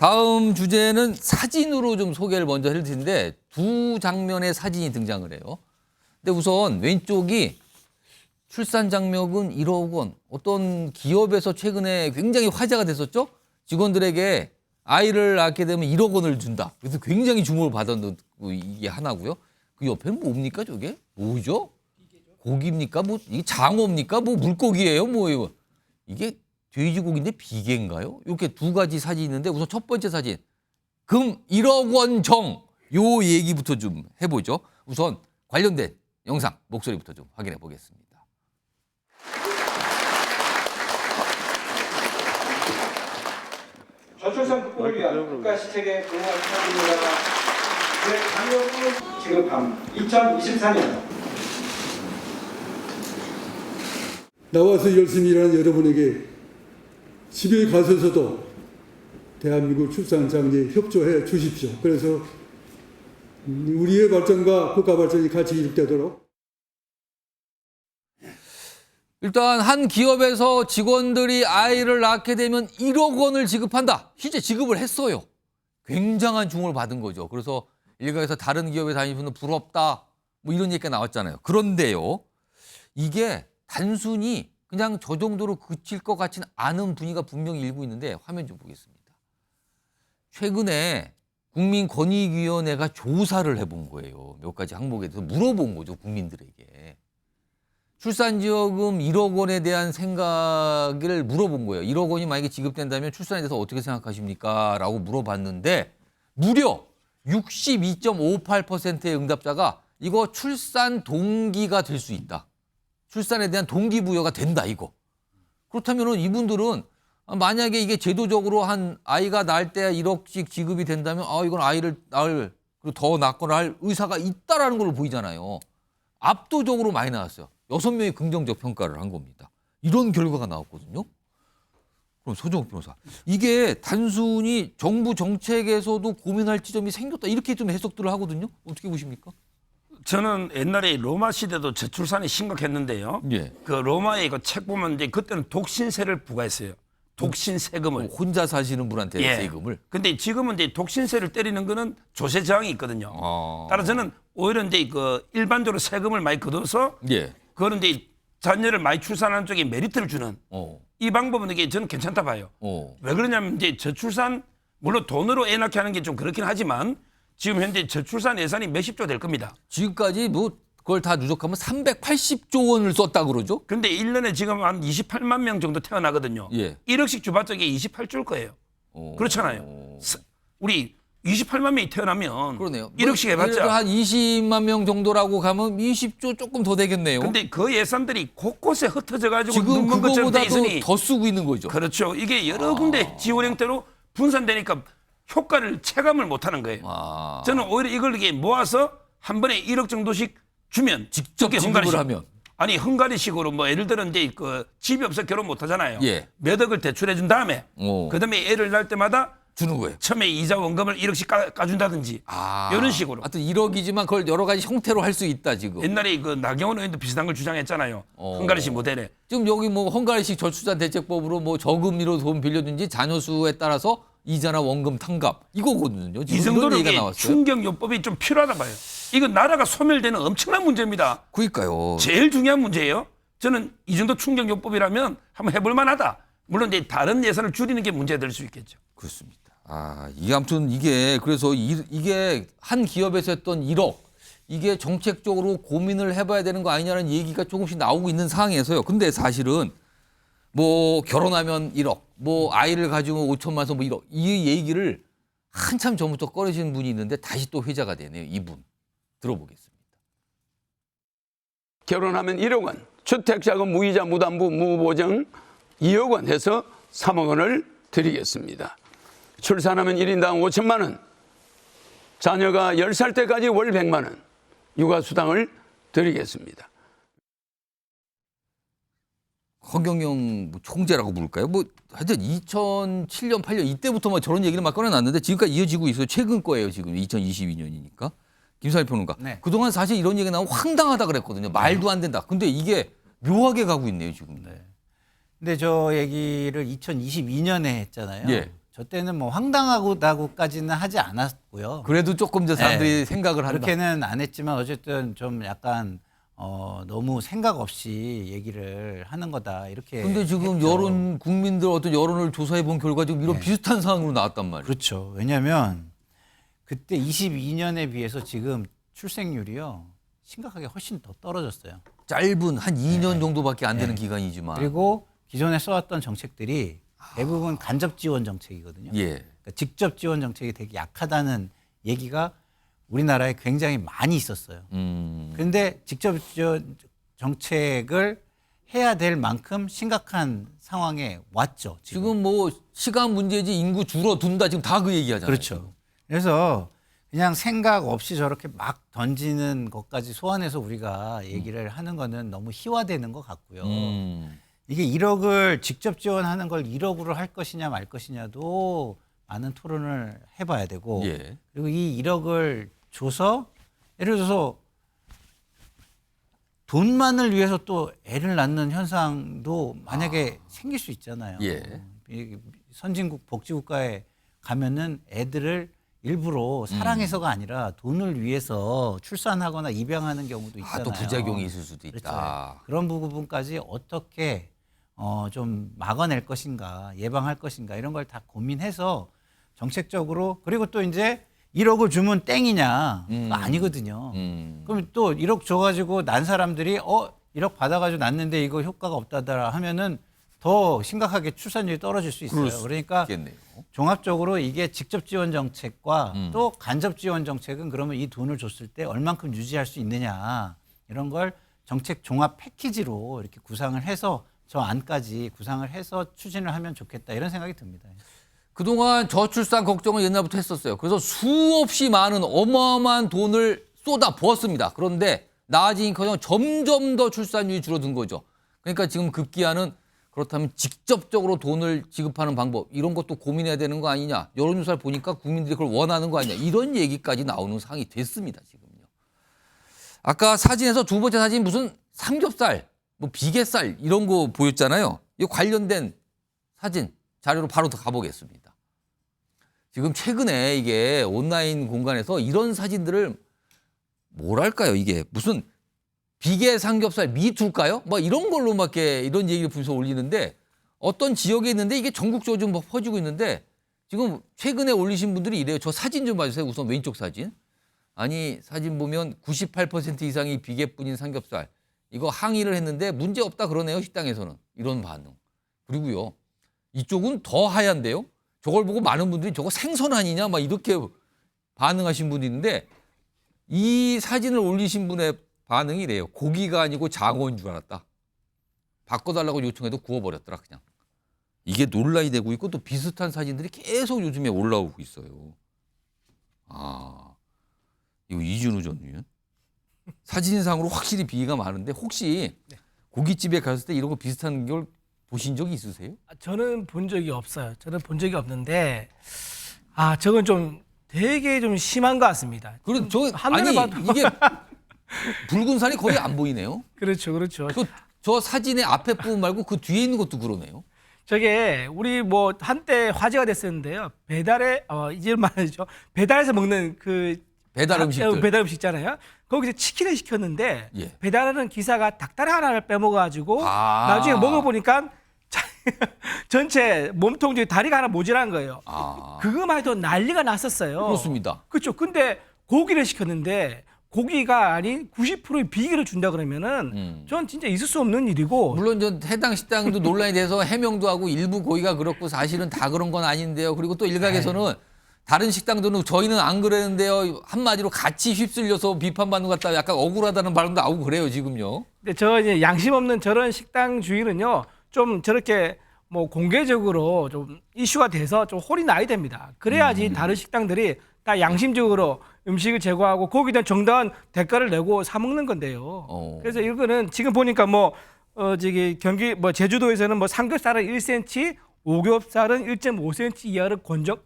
다음 주제는 사진으로 좀 소개를 먼저 해드릴 텐데 두 장면의 사진이 등장을 해요. 근데 우선 왼쪽이 출산 장려금 1억 원. 어떤 기업에서 최근에 굉장히 화제가 됐었죠. 직원들에게 아이를 낳게 되면 1억 원을 준다. 그래서 굉장히 주목을 받았는 이게 하나고요. 그 옆에는 뭡니까 저게? 뭐죠? 고기입니까? 뭐 이게 장어입니까? 뭐 물고기예요? 뭐예요? 이게 돼지고기인데 비계인가요? 이렇게 두 가지 사진이 있는데 우선 첫 번째 사진. 금 1억 원 정. 요 얘기부터 좀 해보죠. 우선 관련된 영상 목소리부터 좀 확인해 보겠습니다. 저출산 극복을 위한 국가 시책의 공헌 사진입니다. 장려금을 지급함 2024년 나와서 열심히 일하는 여러분에게 집에 가서서도 대한민국 출산 장려에 협조해 주십시오. 그래서 우리의 발전과 국가 발전이 같이 이룩되도록. 일단 한 기업에서 직원들이 아이를 낳게 되면 1억 원을 지급한다. 실제 지급을 했어요. 굉장한 주목을 받은 거죠. 그래서 일각에서 다른 기업에 다니는 분은 부럽다. 뭐 이런 얘기가 나왔잖아요. 그런데요. 이게 단순히 그냥 저 정도로 그칠 것 같지는 않은 분위기가 분명히 일고 있는데 화면 좀 보겠습니다. 최근에 국민권익위원회가 조사를 해본 거예요. 몇 가지 항목에 대해서 물어본 거죠. 국민들에게. 출산지원금 1억 원에 대한 생각을 물어본 거예요. 1억 원이 만약에 지급된다면 출산에 대해서 어떻게 생각하십니까? 라고 물어봤는데 무려 62.58%의 응답자가 이거 출산 동기가 될 수 있다. 출산에 대한 동기부여가 된다 이거. 그렇다면 이분들은 만약에 이게 제도적으로 한 아이가 낳을 때 1억씩 지급이 된다면 이건 아이를 낳을 그리고 더 낳거나 할 의사가 있다라는 걸로 보이잖아요. 압도적으로 많이 나왔어요. 6명이 긍정적 평가를 한 겁니다. 이런 결과가 나왔거든요. 그럼 소정욱 변호사, 이게 단순히 정부 정책에서도 고민할 지점이 생겼다 이렇게 좀 해석들을 하거든요. 어떻게 보십니까? 저는 옛날에 로마 시대도 저출산이 심각했는데요. 예. 그 로마의 그 책 보면 이제 그때는 독신세를 부과했어요. 독신 세금을. 혼자 사시는 분한테 세금을. 근데 지금은 이제 독신세를 때리는 거는 조세 저항이 있거든요. 따라서 저는 오히려 이제 그 일반적으로 세금을 많이 걷어서 예. 그거는 이제 자녀를 많이 출산하는 쪽에 메리트를 주는 이 방법은 이게 저는 괜찮다 봐요. 왜 그러냐면 이제 저출산 물론 돈으로 애 낳게 하는 게 좀 그렇긴 하지만 지금 현재 저출산 예산이 몇십조 될 겁니다. 지금까지 뭐 그걸 다 누적하면 380조 원을 썼다 그러죠? 근데 1년에 지금 한 28만 명 정도 태어나거든요. 예. 1억씩 주봤자 이게 28조일 거예요. 그렇잖아요. 우리 28만 명이 태어나면 그러네요. 1억씩 해봤자. 한 20만 명 정도라고 가면 20조 조금 더 되겠네요. 근데 그 예산들이 곳곳에 흩어져 가지고 지금 눈먼 것처럼 돼 그거보다도 있으니 더 쓰고 있는 거죠. 그렇죠. 이게 여러 군데 지원 형태로 분산되니까 효과를 체감을 못하는 거예요. 저는 오히려 이걸 이게 모아서 한 번에 1억 정도씩 주면 직접 지급을 하면. 아니 헝가리식으로 뭐 예를 들어 이제 그 집이 없어 결혼 못 하잖아요. 예. 몇 억을 대출해 준 다음에 그다음에 애를 낳을 때마다 주는 거예요. 처음에 이자 원금을 1억씩 까준다든지 이런 식으로. 하여튼 1억이지만 그걸 여러 가지 형태로 할 수 있다 지금. 옛날에 그 나경원 의원도 비슷한 걸 주장했잖아요. 헝가리식 모델에. 지금 여기 뭐 헝가리식 저출산 대책법으로 뭐 저금리로 돈 빌려준지 자녀 수에 따라서 이자나 원금 탕갑 이거거든요. 이 정도로 이게 나왔어요. 충격요법이 좀 필요하다 봐요. 이건 나라가 소멸되는 엄청난 문제입니다. 그러니까요. 제일 중요한 문제예요. 저는 이 정도 충격요법이라면 한번 해볼 만하다. 물론 이제 다른 예산을 줄이는 게 문제가 될 수 있겠죠. 그렇습니다. 이게 아무튼 이게 그래서 이게 한 기업에서 했던 1억 이게 정책적으로 고민을 해봐야 되는 거 아니냐는 얘기가 조금씩 나오고 있는 상황에서요. 근데 사실은 뭐 결혼하면 1억, 뭐 아이를 가지고 5천만 원, 뭐 1억 이 얘기를 한참 전부터 꺼내시는 분이 있는데 다시 또 회자가 되네요. 이분 들어보겠습니다. 결혼하면 1억 원, 주택자금 무이자 무담보 무보정 2억 원 해서 3억 원을 드리겠습니다. 출산하면 1인당 5천만 원, 자녀가 10살 때까지 월 100만 원 육아수당을 드리겠습니다. 허경영 총재라고 부를까요? 뭐 하여튼 2007년, 8년 이때부터 막 저런 얘기를 막 꺼내놨는데 지금까지 이어지고 있어요. 최근 거예요. 지금 2022년이니까. 김상일 평론가. 네. 그동안 사실 이런 얘기 나오면 황당하다 그랬거든요. 말도 안 된다. 근데 이게 묘하게 가고 있네요. 지금. 근데 저 얘기를 2022년에 했잖아요. 예. 저 때는 뭐 황당하다고까지는 하지 않았고요. 그래도 조금 더 사람들이 네. 생각을 한다. 그렇게는 안 했지만 어쨌든 좀 약간 너무 생각 없이 얘기를 하는 거다 이렇게. 근데 지금 했죠. 여론 국민들 어떤 여론을 조사해 본 결과 지금 이런 비슷한 상황으로 나왔단 말이에요. 그렇죠. 왜냐하면 그때 22년에 비해서 지금 출생률이요 심각하게 훨씬 더 떨어졌어요. 짧은 한 2년 정도밖에 안 되는 기간이지만. 그리고 기존에 써왔던 정책들이 대부분 간접 지원 정책이거든요. 예. 그러니까 직접 지원 정책이 되게 약하다는 얘기가 우리나라에 굉장히 많이 있었어요. 그런데 직접 지원 정책을 해야 될 만큼 심각한 상황에 왔죠. 지금 뭐 시간 문제지 인구 줄어든다 지금 다 그 얘기하잖아요. 그렇죠. 그래서 그냥 생각 없이 저렇게 막 던지는 것까지 소환해서 우리가 얘기를 하는 거는 너무 희화되는 것 같고요. 이게 1억을 직접 지원하는 걸 1억으로 할 것이냐 말 것이냐도 많은 토론을 해봐야 되고 예. 그리고 이 1억을 줘서 예를 들어서 돈만을 위해서 또 애를 낳는 현상도 만약에 생길 수 있잖아요. 예. 이 선진국 복지국가에 가면은 애들을 일부러 사랑해서가 아니라 돈을 위해서 출산하거나 입양하는 경우도 있잖아요. 아, 또 부작용이 있을 수도 있다. 그렇죠. 그런 부분까지 어떻게 좀 막아낼 것인가, 예방할 것인가 이런 걸 다 고민해서 정책적으로 그리고 또 이제 1억을 주면 땡이냐 그거 아니거든요. 그럼 또 1억 줘가지고 난 사람들이 1억 받아가지고 낳는데 이거 효과가 없다더라 하면은 더 심각하게 출산율이 떨어질 수 있어요. 그러니까 있겠네요. 종합적으로 이게 직접 지원 정책과 또 간접 지원 정책은 그러면 이 돈을 줬을 때 얼만큼 유지할 수 있느냐 이런 걸 정책 종합 패키지로 이렇게 구상을 해서 저 안까지 구상을 해서 추진을 하면 좋겠다 이런 생각이 듭니다. 그동안 저출산 걱정을 옛날부터 했었어요. 그래서 수없이 많은 어마어마한 돈을 쏟아 부었습니다. 그런데 나아지니커녕 점점 더 출산율이 줄어든 거죠. 그러니까 지금 급기야는 그렇다면 직접적으로 돈을 지급하는 방법 이런 것도 고민해야 되는 거 아니냐. 여론조사를 보니까 국민들이 그걸 원하는 거 아니냐. 이런 얘기까지 나오는 상황이 됐습니다. 지금요. 아까 사진에서 두 번째 사진 무슨 삼겹살, 뭐 비계살 이런 거 보였잖아요. 이 관련된 사진 자료로 바로 더 가보겠습니다. 지금 최근에 이게 온라인 공간에서 이런 사진들을 뭐랄까요? 이게 무슨 비계 삼겹살 미투일까요? 뭐 이런 걸로 막 이런 얘기를 분석 올리는데 어떤 지역에 있는데 이게 전국적으로 좀 막 퍼지고 있는데 지금 최근에 올리신 분들이 이래요. 저 사진 좀 봐주세요. 우선 왼쪽 사진. 아니 사진 보면 98% 이상이 비계뿐인 삼겹살. 이거 항의를 했는데 문제 없다 그러네요. 식당에서는. 이런 반응. 그리고요. 이쪽은 더 하얀데요. 저걸 보고 많은 분들이 저거 생선 아니냐 막 이렇게 반응하신 분이 있는데 이 사진을 올리신 분의 반응이 이래요. 고기가 아니고 장어인 줄 알았다. 바꿔달라고 요청해도 구워버렸더라 그냥. 이게 논란이 되고 있고 또 비슷한 사진들이 계속 요즘에 올라오고 있어요. 아, 이거 이준우 전 의원. 사진상으로 확실히 비위가 많은데 혹시 고깃집에 갔을 때 이런 거 비슷한 걸 보신 적이 있으세요? 저는 본 적이 없어요. 저는 본 적이 없는데 저건 좀 되게 좀 심한 것 같습니다. 그럼 저 화면을 아니 봐도 이게 붉은 살이 거의 안 보이네요. 그렇죠. 저 사진의 앞에 부분 말고 그 뒤에 있는 것도 그러네요. 저게 우리 뭐 한때 화제가 됐었는데요. 배달에 이제 말이죠. 배달해서 먹는 그 배달 음식들. 배달 음식 있잖아요. 거기서 치킨을 시켰는데 예. 배달하는 기사가 닭다리 하나를 빼먹어가지고 아. 나중에 먹어보니까 전체 몸통 중에 다리가 하나 모자란 거예요. 아, 그거만 해도 난리가 났었어요. 그렇습니다. 그렇죠. 근데 고기를 시켰는데 고기가 아닌 90%의 비계를 준다 그러면은 전 진짜 있을 수 없는 일이고. 물론 저 해당 식당도 논란이 돼서 해명도 하고 일부 고기가 그렇고 사실은 다 그런 건 아닌데요. 그리고 또 일각에서는 다른 식당들은 저희는 안 그랬는데요. 한마디로 같이 휩쓸려서 비판받는 것 같다. 약간 억울하다는 발언도 나오고 그래요, 지금요. 근데 저 이제 양심 없는 저런 식당 주인은요. 좀 저렇게 뭐 공개적으로 좀 이슈가 돼서 좀 홀이 나야 됩니다. 그래야지 다른 식당들이 다 양심적으로 음식을 제공하고 거기에 대한 정당한 대가를 내고 사 먹는 건데요. 그래서 이거는 지금 보니까 저기 경기 제주도에서는 삼겹살은 1cm, 오겹살은 1.5cm 이하를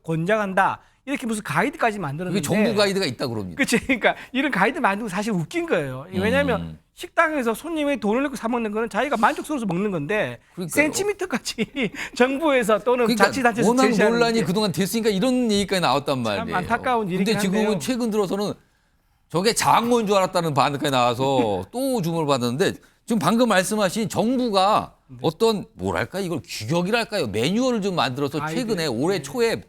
권장한다. 이렇게 무슨 가이드까지 만들었는데 그게 정부 가이드가 있다 그럽니다. 그치. 그러니까 이런 가이드 만들고 사실 웃긴 거예요. 왜냐하면 식당에서 손님이 돈을 내고 사 먹는 거는 자기가 만족스러워서 먹는 건데 그러니까요. 센티미터까지 정부에서 또는 그러니까 자치단체에서 워낙 제시하는 논란이 게 그동안 됐으니까 이런 얘기까지 나왔단 말이에요. 안타까운 일이긴 근데 지금은 한데요. 최근 들어서는 저게 장어인 줄 알았다는 반응까지 나와서 또 주목을 받았는데 지금 방금 말씀하신 정부가 어떤 뭐랄까 이걸 규격이랄까요 매뉴얼을 좀 만들어서 최근에 올해 초에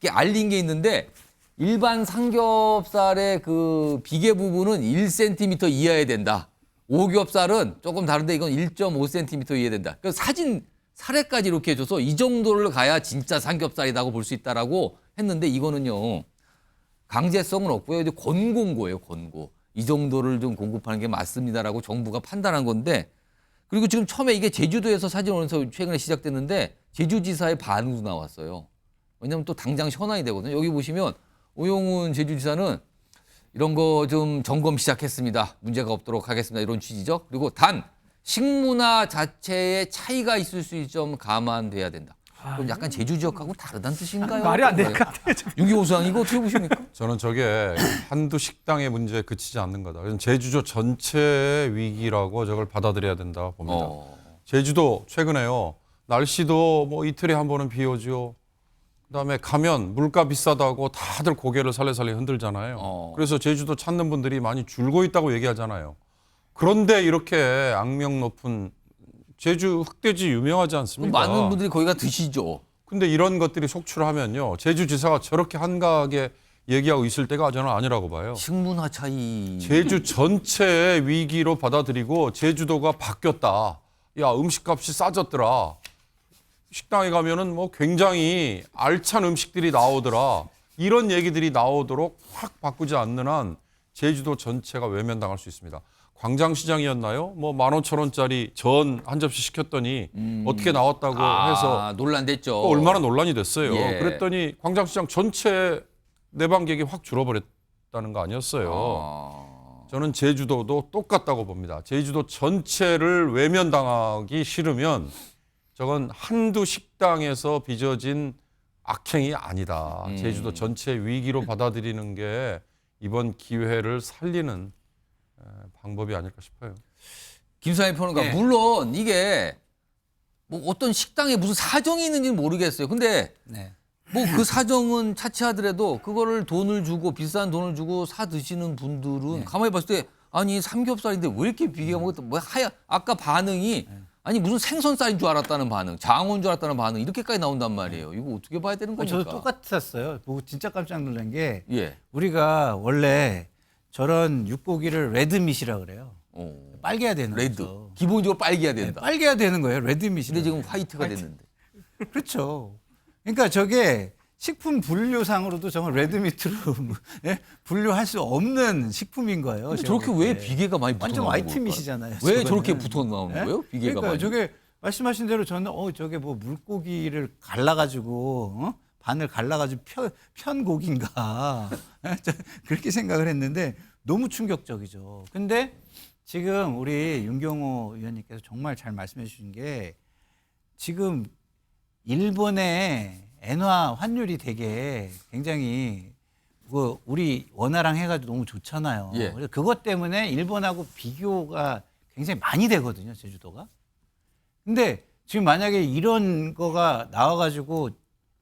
이렇게 알린 게 있는데 일반 삼겹살의 그 비계 부분은 1cm 이하여야 된다. 오겹살은 조금 다른데 이건 1.5cm 이하여야 된다. 그래서 사진 사례까지 이렇게 해줘서 이 정도를 가야 진짜 삼겹살이라고 볼 수 있다라고 했는데 이거는요. 강제성은 없고요. 이제 권고인 거예요, 권고. 이 정도를 좀 공급하는 게 맞습니다라고 정부가 판단한 건데 그리고 지금 처음에 이게 제주도에서 사진 오면서 최근에 시작됐는데 제주지사의 반응도 나왔어요. 왜냐하면 또 당장 현안이 되거든요. 여기 보시면 오용훈 제주지사는 이런 거 좀 점검 시작했습니다. 문제가 없도록 하겠습니다. 이런 취지죠. 그리고 단 식문화 자체에 차이가 있을 수 있을 점 감안돼야 된다. 그럼 약간 제주 지역하고 다르다는 뜻인가요? 말이 안 될 것 같아요. 윤기호 수장 이거 어떻게 보십니까? 저는 저게 한두 식당의 문제에 그치지 않는 거다. 그래서 제주도 전체의 위기라고 저걸 받아들여야 된다 봅니다. 제주도 최근에요. 날씨도 뭐 이틀에 한 번은 비 오죠. 그다음에 가면 물가 비싸다고 다들 고개를 살래살래 흔들잖아요. 그래서 제주도 찾는 분들이 많이 줄고 있다고 얘기하잖아요. 그런데 이렇게 악명 높은 제주 흑돼지 유명하지 않습니까? 많은 분들이 거기가 드시죠. 근데 이런 것들이 속출하면요. 제주지사가 저렇게 한가하게 얘기하고 있을 때가 저는 아니라고 봐요. 식문화 차이. 제주 전체의 위기로 받아들이고 제주도가 바뀌었다. 야, 음식값이 싸졌더라. 식당에 가면은 뭐 굉장히 알찬 음식들이 나오더라. 이런 얘기들이 나오도록 확 바꾸지 않는 한 제주도 전체가 외면당할 수 있습니다. 광장시장이었나요? 뭐 15,000원짜리 전 한 접시 시켰더니 어떻게 나왔다고 해서 논란됐죠. 얼마나 논란이 됐어요. 예. 그랬더니 광장시장 전체 내방객이 확 줄어버렸다는 거 아니었어요. 저는 제주도도 똑같다고 봅니다. 제주도 전체를 외면당하기 싫으면 저건 한두 식당에서 빚어진 악행이 아니다. 제주도 전체 위기로 받아들이는 게 이번 기회를 살리는 방법이 아닐까 싶어요. 김상희 평론가, 예. 물론 이게 뭐 어떤 식당에 무슨 사정이 있는지는 모르겠어요. 근데 네. 뭐 그 사정은 차치하더라도 그거를 돈을 주고 비싼 돈을 주고 사 드시는 분들은 가만히 봤을 때 아니 삼겹살인데 왜 이렇게 비계가 뭐 하야 아까 반응이 아니 무슨 생선살인 줄 알았다는 반응, 장어인 줄 알았다는 반응 이렇게까지 나온단 말이에요. 이거 어떻게 봐야 되는 겁니까? 저도 똑같았어요. 보고 진짜 깜짝 놀란 게 예. 우리가 원래 저런 육고기를 레드밋이라 그래요. 빨개야 되는 레드. 거죠. 기본적으로 빨개야 된다. 빨개야 되는 거예요. 레드밋이. 근데 지금 화이트가 됐는데. 그렇죠. 그러니까 저게 식품 분류상으로도 정말 레드미트로 예? 분류할 수 없는 식품인 거예요. 근데 제가 저렇게 볼 왜 때. 비계가 많이 붙어 완전 나오는 화이트밋이잖아요. 왜 저거는. 저렇게 붙어 나오는 예? 거예요? 비계가 그러니까 많이. 저게 말씀하신 대로 저는 저게 뭐 물고기를 갈라가지고 반을 갈라가지고 편 고기인가 그렇게 생각을 했는데 너무 충격적이죠. 근데 지금 우리 윤경호 의원님께서 정말 잘 말씀해 주신 게 지금 일본의 엔화 환율이 되게 굉장히 우리 원화랑 해가지고 너무 좋잖아요. 예. 그래서 그것 때문에 일본하고 비교가 굉장히 많이 되거든요, 제주도가. 근데 지금 만약에 이런 거가 나와가지고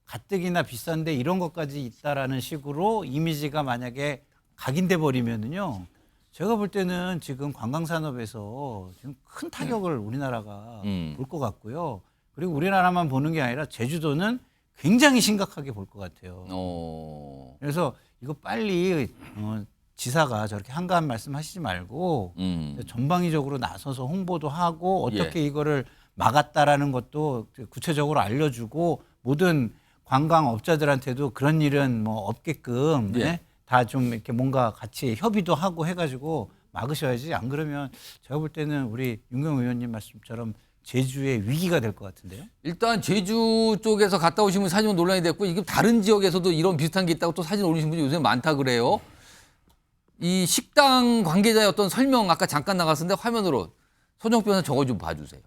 가뜩이나 비싼데 이런 것까지 있다라는 식으로 이미지가 만약에 각인돼 버리면은요, 제가 볼 때는 지금 관광산업에서 지금 큰 타격을 우리나라가 볼 것 같고요. 그리고 우리나라만 보는 게 아니라 제주도는 굉장히 심각하게 볼 것 같아요. 그래서 이거 빨리 지사가 저렇게 한가한 말씀 하시지 말고 전방위적으로 나서서 홍보도 하고 어떻게 이거를 막았다라는 것도 구체적으로 알려주고 모든 관광업자들한테도 그런 일은 뭐 없게끔 다 좀 이렇게 뭔가 같이 협의도 하고 해가지고 막으셔야지. 안 그러면 제가 볼 때는 우리 윤경호 의원님 말씀처럼 제주의 위기가 될 것 같은데요. 일단 제주 쪽에서 갔다 오신 분 사진은 논란이 됐고 이게 다른 지역에서도 이런 비슷한 게 있다고 또 사진 올리신 분이 요새 많다 그래요. 이 식당 관계자의 어떤 설명 아까 잠깐 나갔었는데 화면으로 손정표 변호사 저거 좀 봐주세요.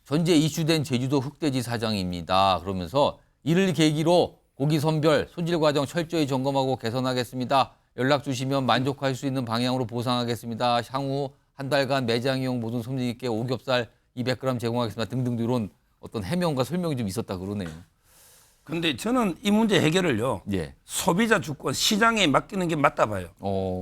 전제 이슈된 제주도 흑돼지 사장입니다. 그러면서 이를 계기로 고기 선별, 손질 과정 철저히 점검하고 개선하겠습니다. 연락 주시면 만족할 수 있는 방향으로 보상하겠습니다. 향후 한 달간 매장 이용 모든 손님께 오겹살 200g 제공하겠습니다 등등 이런 어떤 해명과 설명이 좀 있었다 그러네요. 근데 저는 이 문제 해결을요. 예. 소비자 주권 시장에 맡기는 게 맞다 봐요.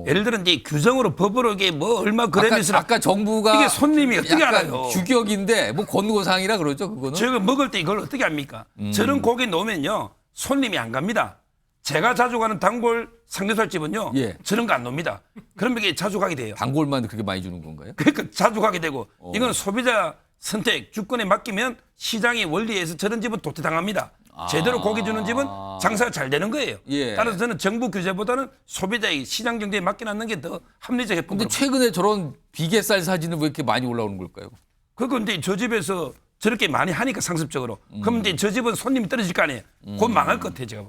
예를 들어 이제 규정으로 법으로 이게 뭐 얼마 그램이서 아까 정부가 이게 손님이 어떻게 약간 알아요? 규격인데 뭐 권고사항이라 그러죠 그거는. 제가 먹을 때 이걸 어떻게 합니까? 저런 고기 놓으면요 손님이 안 갑니다. 제가 자주 가는 단골 삼겹살집은요 예. 저런 거 안 놉니다. 그러면 이게 자주 가게 돼요. 단골만 그렇게 많이 주는 건가요? 그러니까 자주 가게 되고 이건 소비자 선택 주권에 맡기면 시장의 원리에서 저런 집은 도태당합니다. 제대로 고기 주는 집은 장사가 잘 되는 거예요. 예. 따라서 저는 정부 규제보다는 소비자의 시장 경제에 맡겨놨는 게 더 합리적일 근데 뿐. 최근에 저런 비계살 사진은 왜 이렇게 많이 올라오는 걸까요? 그건 이제 저 집에서 저렇게 많이 하니까 상습적으로. 그럼 이제 저 집은 손님이 떨어질 거 아니에요. 곧 망할 것 같아요, 제가.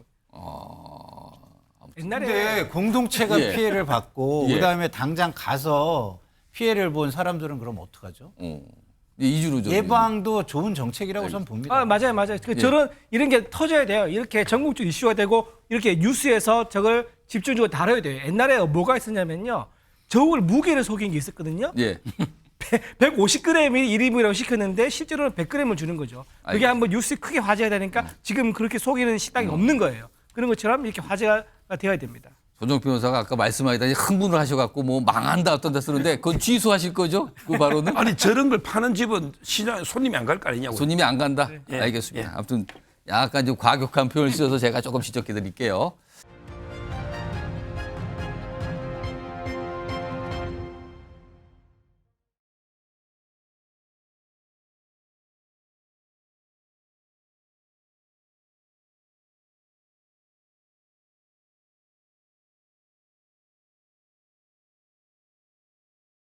옛날에 근데 공동체가 예. 피해를 받고 예. 그다음에 당장 가서 피해를 본 사람들은 그럼 어떡하죠? 이주로 좀 예방도 좋은 정책이라고 저는 봅니다. 아, 맞아요. 그 저런 이런 게 터져야 돼요. 이렇게 전국적 이슈가 되고 이렇게 뉴스에서 저걸 집중적으로 다뤄야 돼요. 옛날에 뭐가 있었냐면요. 저울 무게를 속인 게 있었거든요. 예. 150g이 1인분이라고 시켰는데 실제로는 100g을 주는 거죠. 그게 아이고. 한번 뉴스 크게 화제가 되니까 지금 그렇게 속이는 식당이 없는 거예요. 그런 것처럼 이렇게 화제가 되어야 됩니다. 조정 변호사가 아까 말씀하시다니 흥분을 하셔갖고 뭐 망한다 어떤 데 쓰는데 그건 취소하실 거죠? 그 발언은? 아니 저런 걸 파는 집은 시장 손님이 안 갈 거 아니냐고. 손님이 안 간다? 예. 알겠습니다. 예. 아무튼 약간 좀 과격한 표현을 쓰셔서 제가 조금 지적해 드릴게요.